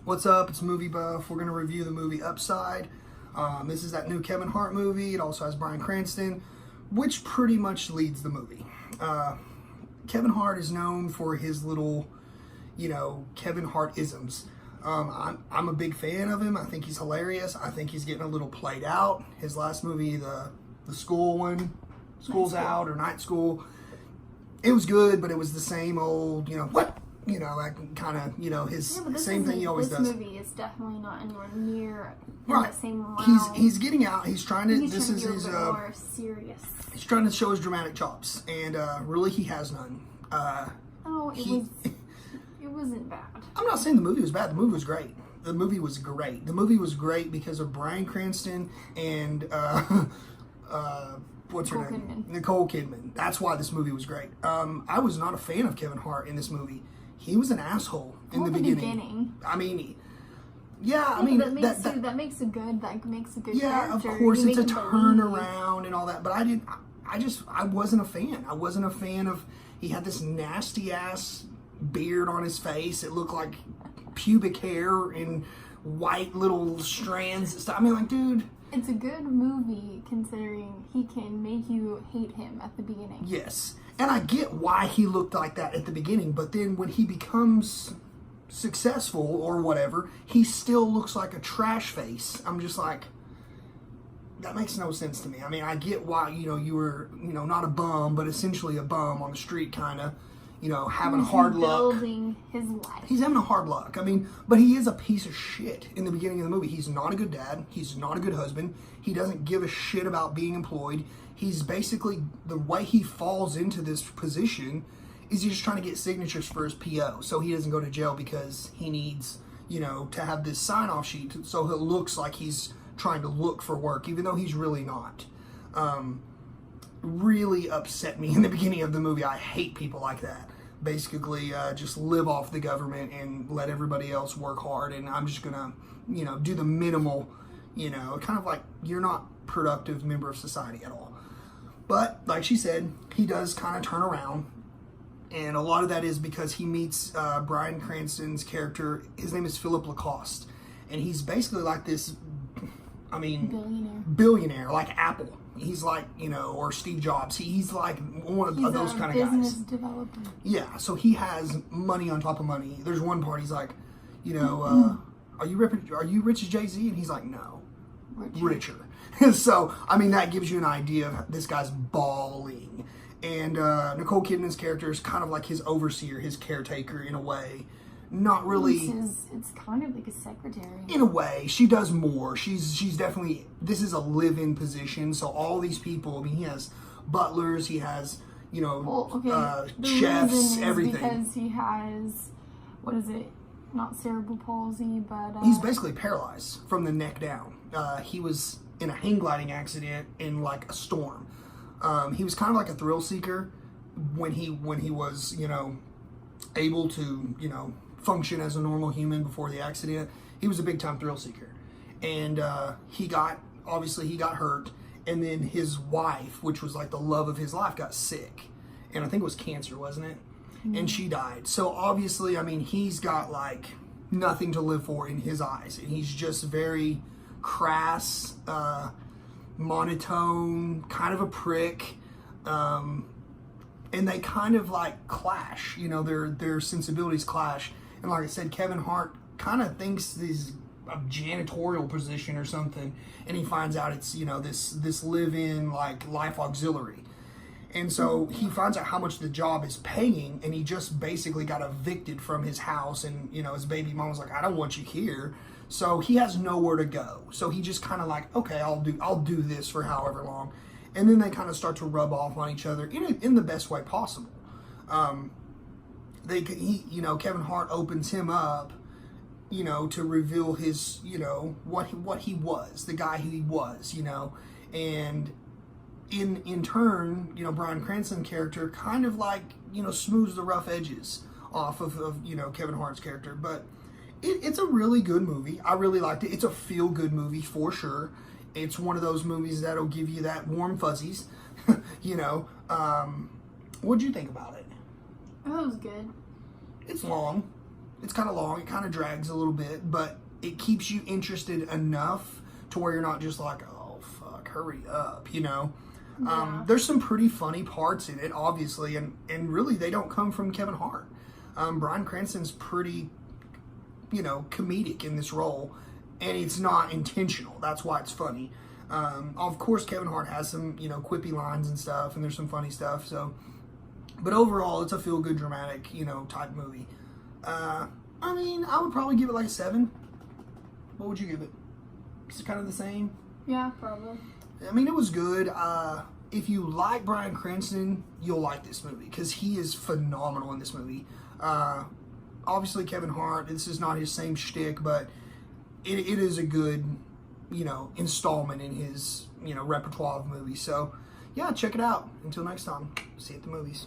What's up? It's Movie Buff. We're going to review the movie Upside. This is that new Kevin Hart movie. It also has Bryan Cranston, which pretty much leads the movie. Kevin Hart is known for his little, Kevin Hart-isms. I'm a big fan of him. I think he's hilarious. I think he's getting a little played out. His last movie, the school one, School's Out or Night School, it was good, but it was the same old, what? That kind of, his same thing he always does. This movie is definitely not anywhere near right. The same realm. He's getting out. He's trying to. This is his. More serious. He's trying to show his dramatic chops, and really, he has none. It wasn't bad. I'm not saying the movie was bad. The movie was great. The movie was great. The movie was great because of Bryan Cranston and what's her name? Nicole Kidman. That's why this movie was great. I was not a fan of Kevin Hart in this movie. He was an asshole in the beginning. I mean, that makes a good yeah, character. Of course, it's a turnaround and all that. But I wasn't a fan. I wasn't a fan of. He had this nasty ass beard on his face. It looked like pubic hair and white little strands and stuff. I mean, dude. It's a good movie considering he can make you hate him at the beginning. Yes. And I get why he looked like that at the beginning, but then when he becomes successful or whatever, he still looks like a trash face. I'm just like, that makes no sense to me. I mean, I get why, you were, not a bum, but essentially a bum on the street kind of, having hard luck. Building his life. He's having a hard luck. I mean, but he is a piece of shit in the beginning of the movie. He's not a good dad. He's not a good husband. He doesn't give a shit about being employed. He's basically, the way he falls into this position is he's just trying to get signatures for his PO so he doesn't go to jail because he needs, to have this sign-off sheet so it looks like he's trying to look for work, even though he's really not. Really upset me in the beginning of the movie. I hate people like that. Basically, just live off the government and let everybody else work hard, and I'm just gonna, do the minimal, kind of like you're not productive member of society at all. But, like she said, he does kind of turn around. And a lot of that is because he meets Bryan Cranston's character. His name is Philip Lacoste. And he's basically like this, billionaire, like Apple. He's like, or Steve Jobs. He's like one of those kind of guys. Business developer. Yeah, so he has money on top of money. There's one part he's like, are you rich as Jay-Z? And he's like, no, richer. So, that gives you an idea of this guy's balling. And Nicole Kidman's character is kind of like his overseer, his caretaker in a way. Not really. It's kind of like a secretary. In a way, she does more. She's definitely, this is a live-in position. So all these people, he has butlers, he has, chefs, everything. Because he has, not cerebral palsy, but he's basically paralyzed from the neck down. He was in a hang gliding accident in like a storm. He was kind of like a thrill seeker when he was, able to, function as a normal human before the accident. He was a big time thrill seeker. And he got hurt. And then his wife, which was like the love of his life, got sick. And I think it was cancer, wasn't it? Mm-hmm. And she died. So obviously, he's got like nothing to live for in his eyes. And he's just very crass, monotone, kind of a prick, and they kind of like clash, their sensibilities clash. And like I said, Kevin Hart kind of thinks he's a janitorial position or something, and he finds out it's this live-in like life auxiliary. And so he finds out how much the job is paying, and he just basically got evicted from his house, and his baby mom was like, I don't want you here. So he has nowhere to go. So he just kind of like, okay, I'll do this for however long. And then they kind of start to rub off on each other in the best way possible. Kevin Hart opens him up, to reveal his, what he was, the guy who he was, and in turn, Bryan Cranston character kind of like, smooths the rough edges off of Kevin Hart's character. But it's a really good movie. I really liked it. It's a feel-good movie for sure. It's one of those movies that'll give you that warm fuzzies. What'd you think about it? Oh, it was good. It's long. It's kind of long. It kind of drags a little bit, but it keeps you interested enough to where you're not just like, oh, fuck, hurry up, you know? Yeah. There's some pretty funny parts in it, obviously, and really they don't come from Kevin Hart. Bryan Cranston's pretty, you know, comedic in this role, and it's not intentional. That's why it's funny. Of course, Kevin Hart has some, you know, quippy lines and stuff, and there's some funny stuff. So, but overall, it's a feel-good, dramatic, you know, type movie. I mean, I would probably give it like a 7. What would you give it? It's kind of the same. Yeah, probably. I mean, it was good. If you like Bryan Cranston, you'll like this movie because he is phenomenal in this movie. Obviously, Kevin Hart, this is not his same shtick, but it is a good, you know, installment in his, you know, repertoire of movies. So, yeah, check it out. Until next time, see you at the movies.